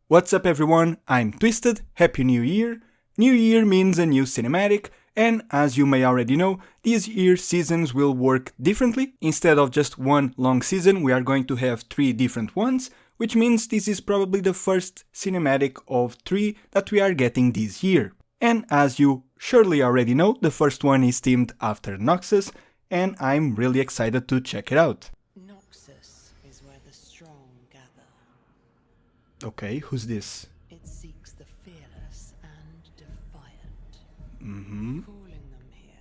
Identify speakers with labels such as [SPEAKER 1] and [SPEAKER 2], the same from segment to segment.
[SPEAKER 1] What's up everyone, I'm Twisted, Happy New Year! New Year means a new cinematic, and as you may already know, this year's seasons will work differently. Instead of just one long season, we are going to have 3 different ones, which means this is probably the first cinematic of 3 that we are getting this year. And as you surely already know, the first one is themed after Noxus, and I'm really excited to check it out.
[SPEAKER 2] Noxus is where the strong gather.
[SPEAKER 1] Okay, who's this?
[SPEAKER 2] It seeks the fearless and defiant.
[SPEAKER 1] Mm-hmm.
[SPEAKER 2] Calling them here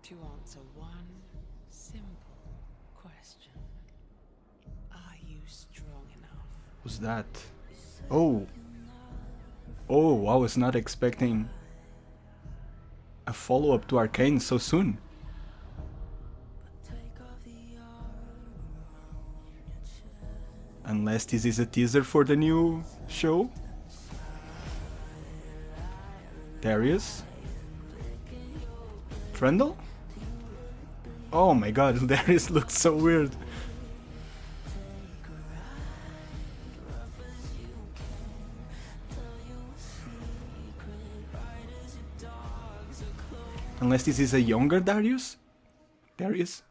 [SPEAKER 2] to answer one simple question. Are you strong enough?
[SPEAKER 1] Who's that? Oh! Oh, I was not expecting a follow-up to Arcane so soon. Unless this is a teaser for the new show. Darius? Trundle? Oh my god, Darius looks so weird. Unless this is a younger Darius? Darius?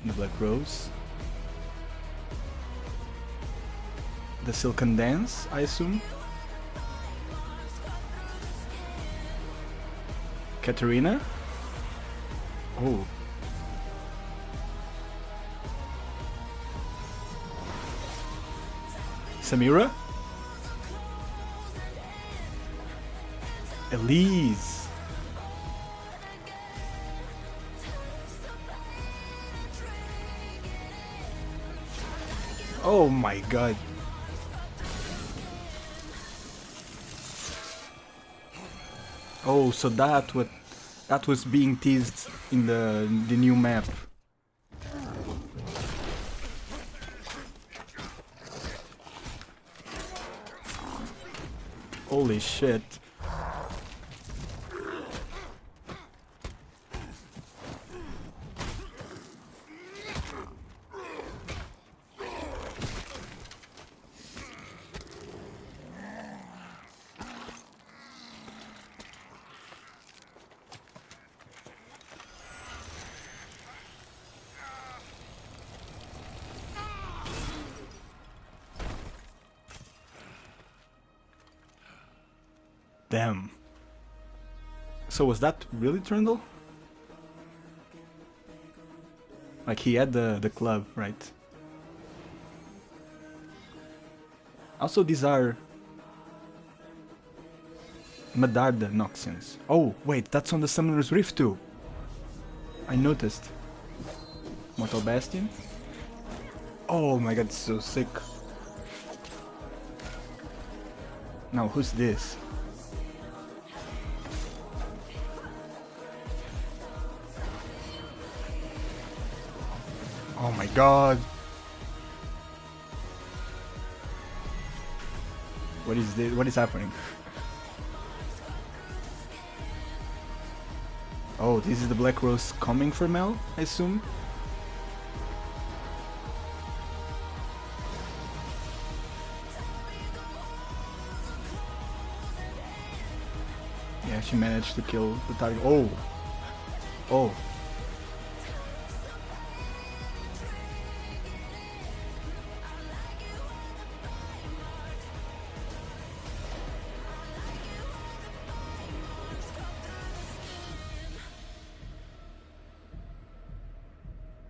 [SPEAKER 1] The Black Rose. The Silken Dance, I assume. Katarina? Oh. Samira? Elise. Oh my god. Oh, so that was being teased in the new map. Holy shit. Damn. So was that really Trundle? Like he had the club, right? Also these are Madarda Noxians. Oh wait, that's on the Summoner's Rift too. I noticed. Mortal Bastion. Oh my god, so sick. Now who's this? Oh my god. What is this? What is happening? Oh, this is the Black Rose coming for Mel, I assume? Yeah, she managed to kill the target. Oh! Oh!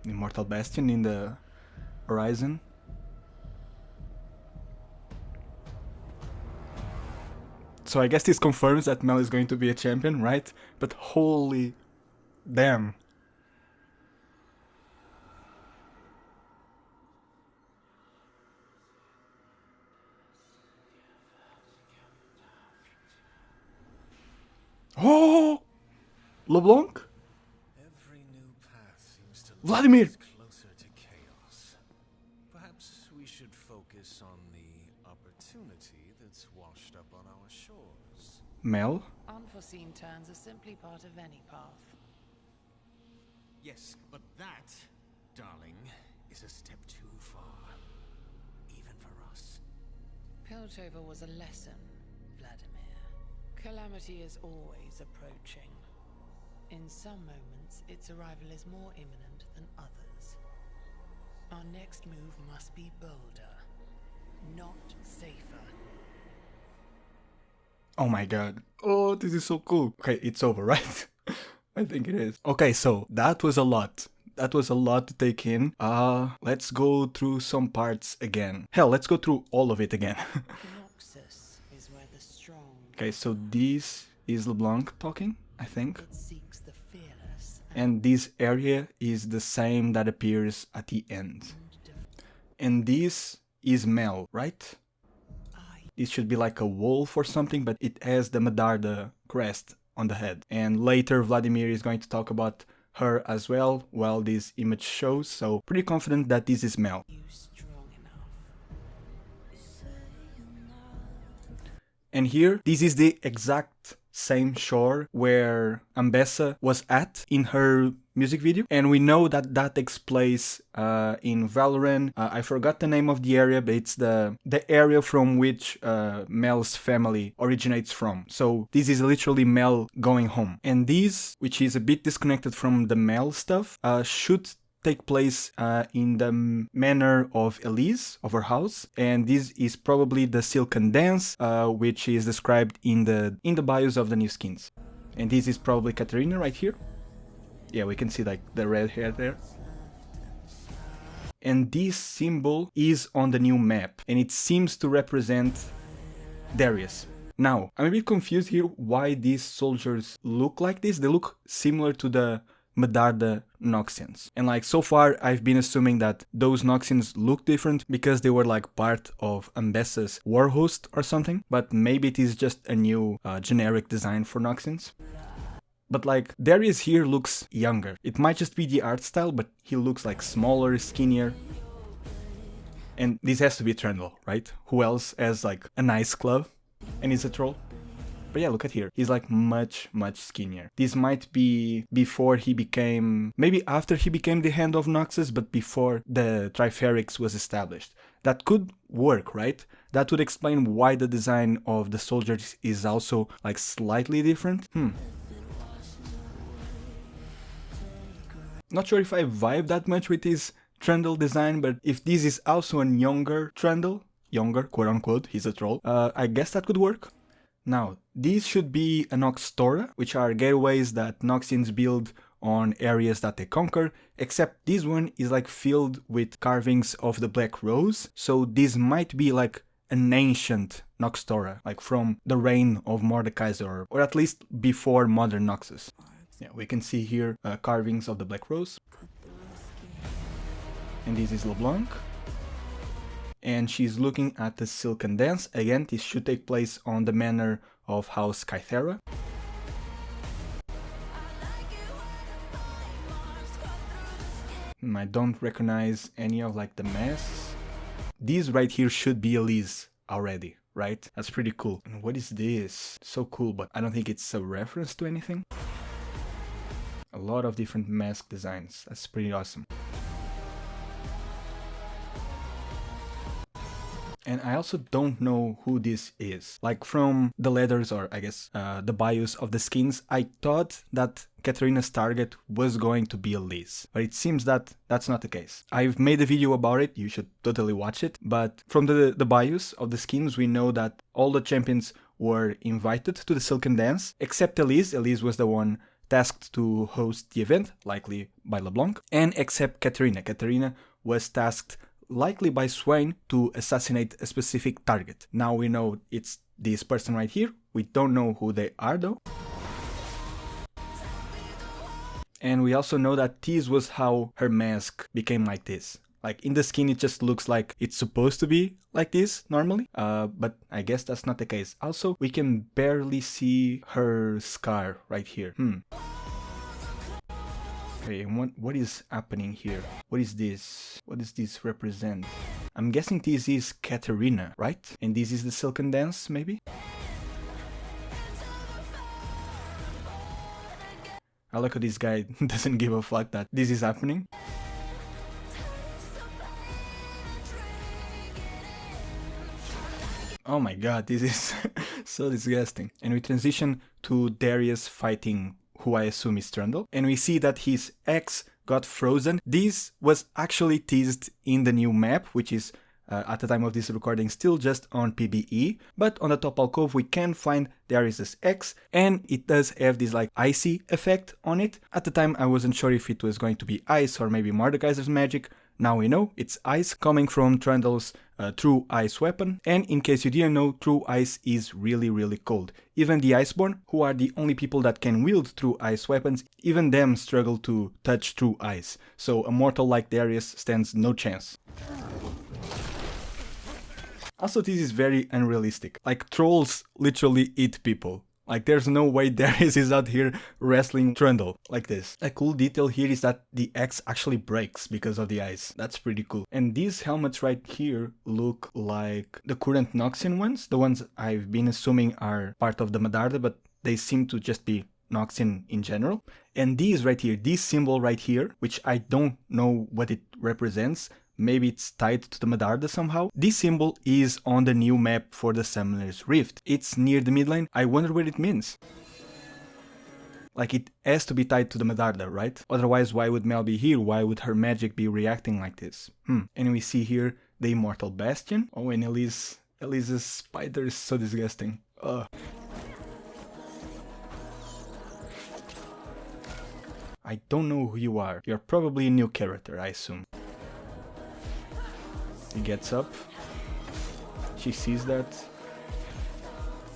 [SPEAKER 1] Immortal Bastion in the horizon. So I guess this confirms that Mel is going to be a champion, right? But holy damn. Oh! LeBlanc? Vladimir!
[SPEAKER 3] Closer to chaos. Perhaps we should focus on the opportunity that's washed up on our shores.
[SPEAKER 1] Mel?
[SPEAKER 2] Unforeseen turns are simply part of any path.
[SPEAKER 3] Yes, but that, darling, is a step too
[SPEAKER 2] felt over was a lesson, Vladimir. Calamity is always approaching. In some moments, its arrival is more imminent than others. Our next move must be bolder, not safer.
[SPEAKER 1] Oh my god. Oh, this is so cool. Okay, it's over, right? I think it is. Okay, so that was a lot. That was a lot to take in. Let's go through some parts again. Hell, let's go through all of it again.
[SPEAKER 2] Noxus is where the strong.
[SPEAKER 1] Okay, so this is LeBlanc talking, I think.
[SPEAKER 2] It seeks the fearless
[SPEAKER 1] And this area is the same that appears at the end. And this is Mel, right? This should be like a wolf or something, but it has the Medarda crest on the head. And later Vladimir is going to talk about her as well, while this image shows, so pretty confident that this is Mel.
[SPEAKER 2] you strong enough.
[SPEAKER 1] And here, this is the exact same shore where Ambessa was at in her music video, and we know that that takes place in Valorant. I forgot the name of the area, but it's the area from which Mel's family originates from. So this is literally Mel going home. And this, which is a bit disconnected from the Mel stuff, should take place in the manor of Elise, of her house, and this is probably the Silken Dance, which is described in the bios of the new skins. And this is probably Katarina right here. Yeah, we can see like the red hair there. And this symbol is on the new map, and it seems to represent Darius. Now, I'm a bit confused here why these soldiers look like this. They look similar to the Medarda Noxians. And like so far I've been assuming that those Noxians look different because they were like part of Ambessa's war host or something, but maybe it is just a new generic design for Noxians. But like Darius here looks younger. It might just be the art style, but he looks like smaller, skinnier. And this has to be Trundle, right? Who else has like a nice glove and is a troll? But yeah, look at here. He's like much skinnier. This might be before he became, maybe after he became the Hand of Noxus, but before the Triferix was established. That could work, right? That would explain why the design of the soldiers is also like slightly different. Not sure if I vibe that much with his Trundle design, but if this is also a younger Trundle, younger, quote unquote, he's a troll, I guess that could work. Now, these should be a Noxtora, which are gateways that Noxians build on areas that they conquer, except this one is like filled with carvings of the Black Rose, so this might be like an ancient Noxtora, like from the reign of Mordekaiser, or at least before modern Noxus. Yeah, we can see here carvings of the Black Rose. And this is LeBlanc. And she's looking at the Silken Dance. Again, this should take place on the manor of House Kythera. I don't recognize any of like the masks. These right here should be Elise already, right? That's pretty cool. And what is this? So cool, but I don't think it's a reference to anything. A lot of different mask designs. That's pretty awesome. And I also don't know who this is. Like from the letters, or I guess the bios of the skins, I thought that Katarina's target was going to be Elise. But it seems that that's not the case. I've made a video about it, you should totally watch it. But from the bios of the skins, we know that all the champions were invited to the Silken Dance, except Elise. Elise was the one tasked to host the event, likely by LeBlanc. And except Katarina. Katarina was tasked likely by Swain to assassinate a specific target. Now we know it's this person right here. We don't know who they are though. And we also know that this was how her mask became like this. Like in the skin it just looks like it's supposed to be like this normally, but I guess that's not the case. Also, we can barely see her scar right here. Okay, and what is happening here? What is this? What does this represent? I'm guessing this is Katarina, right? And this is the Silken Dance, maybe? I look at this guy, doesn't give a fuck that this is happening. Oh my god, this is so disgusting. And we transition to Darius fighting who I assume is Trundle. And we see that his ex got frozen. This was actually teased in the new map, which is at the time of this recording still just on PBE, but on the top alcove we can find Darius's X, and it does have this like icy effect on it. At the time I wasn't sure if it was going to be ice or maybe Mordekaiser's magic. Now we know it's ice coming from Trundle's True Ice weapon, and in case you didn't know, True Ice is really cold. Even the Iceborn, who are the only people that can wield True Ice weapons, even them struggle to touch True Ice, so a mortal like Darius stands no chance. Also, this is very unrealistic. Like, trolls literally eat people. Like, there's no way Darius is out here wrestling Trundle like this. A cool detail here is that the axe actually breaks because of the ice. That's pretty cool. And these helmets right here look like the current Noxian ones. The ones I've been assuming are part of the Medarda, but they seem to just be Noxian in general. And these right here, this symbol right here, which I don't know what it represents, maybe it's tied to the Medarda somehow. This symbol is on the new map for the Summoner's Rift. It's near the midlane. I wonder what it means. Like, it has to be tied to the Medarda, right? Otherwise, why would Mel be here? Why would her magic be reacting like this? And we see here the Immortal Bastion. Oh, and Elise's spider is so disgusting. Ugh. I don't know who you are. You're probably a new character, I assume. He gets up. She sees that.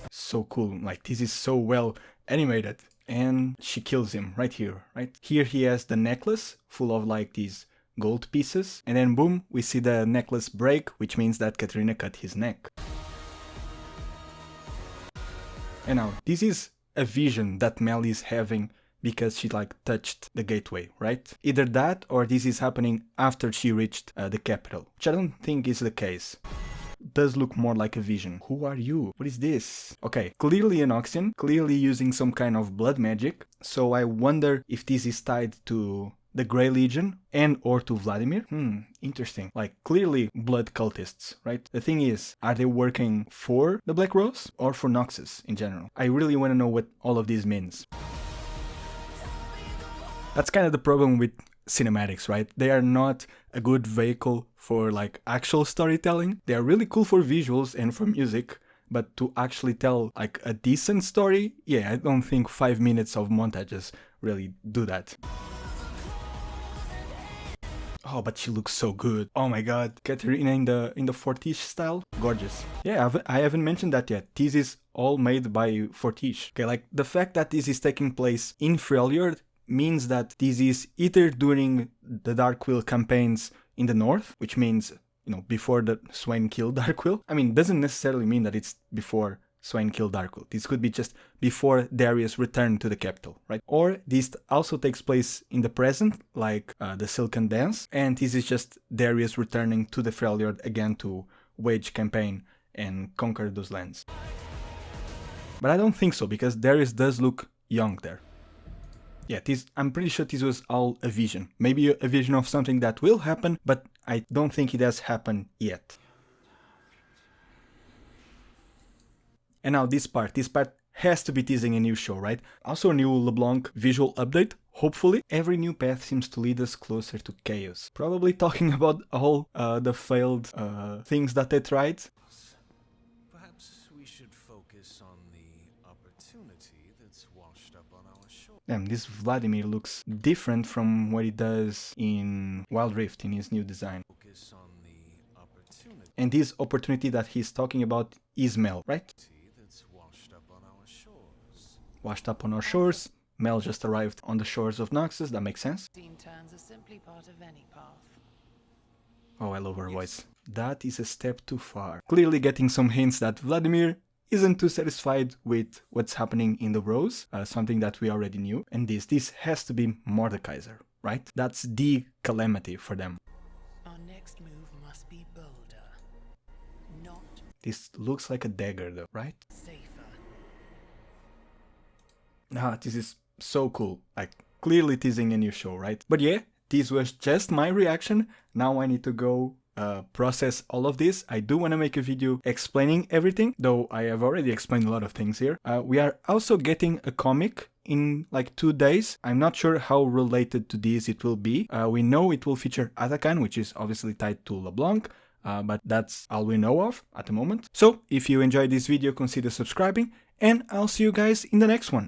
[SPEAKER 1] So cool. Like, this is so well animated. And she kills him right here, right? Here he has the necklace full of like these gold pieces. And then boom, we see the necklace break, which means that Katarina cut his neck. And now, this is a vision that Mel is having because she like touched the gateway, right? Either that or this is happening after she reached the capital, which I don't think is the case. Does look more like a vision. Who are you? What is this? Okay, clearly an Noxian, clearly using some kind of blood magic. So I wonder if this is tied to the Grey Legion and or to Vladimir. Interesting. Like, clearly blood cultists, right? The thing is, are they working for the Black Rose or for Noxus in general? I really want to know what all of this means. That's kind of the problem with cinematics, right? They are not a good vehicle for like actual storytelling. They are really cool for visuals and for music, but to actually tell like a decent story, yeah, I don't think 5 minutes of montages really do that. Oh, but she looks so good. Oh my god, Katarina in the Fortiche style, gorgeous. Yeah, I haven't mentioned that yet. This is all made by Fortiche. Okay, like the fact that this is taking place in Freljord means that this is either during the Darkwill campaigns in the north, which means, you know, before the Swain killed Darkwill. I mean, doesn't necessarily mean that it's before Swain killed Darkwill. This could be just before Darius returned to the capital, right? Or this also takes place in the present, like the Silken Dance, and this is just Darius returning to the Freljord again to wage campaign and conquer those lands. But I don't think so, because Darius does look young there. Yeah, I'm pretty sure this was all a vision. Maybe a vision of something that will happen, but I don't think it has happened yet. And now this part has to be teasing a new show, right? Also a new LeBlanc visual update, hopefully. Every new path seems to lead us closer to chaos. Probably talking about all the failed things that they tried.
[SPEAKER 3] Perhaps we should focus on the opportunity that's washed up on our shore.
[SPEAKER 1] Damn, this Vladimir looks different from what he does in Wild Rift in his new design.
[SPEAKER 3] Focus on the opportunity.
[SPEAKER 1] And this opportunity that he's talking about is Mel, right?
[SPEAKER 3] That's washed up on our shores.
[SPEAKER 1] Washed up on our shores. Mel just arrived on the shores of Noxus, that makes sense.
[SPEAKER 2] Turns are simply part of any path.
[SPEAKER 1] Oh, I love her voice. That is a step too far. Clearly getting some hints that Vladimir isn't too satisfied with what's happening in the Rose, something that we already knew. And this has to be Mordekaiser, right? That's the calamity for them.
[SPEAKER 2] Our next move must be bolder, not
[SPEAKER 1] This looks like a dagger though, right?
[SPEAKER 2] safer.
[SPEAKER 1] This is so cool. Like, clearly teasing a new show, right? But yeah, this was just my reaction. Now I need to go process all of this. I do want to make a video explaining everything, though I have already explained a lot of things here. We are also getting a comic in like 2 days. I'm not sure how related to this it will be. We know it will feature Atakan, which is obviously tied to LeBlanc, but that's all we know of at the moment. So if you enjoyed this video, consider subscribing, and I'll see you guys in the next one.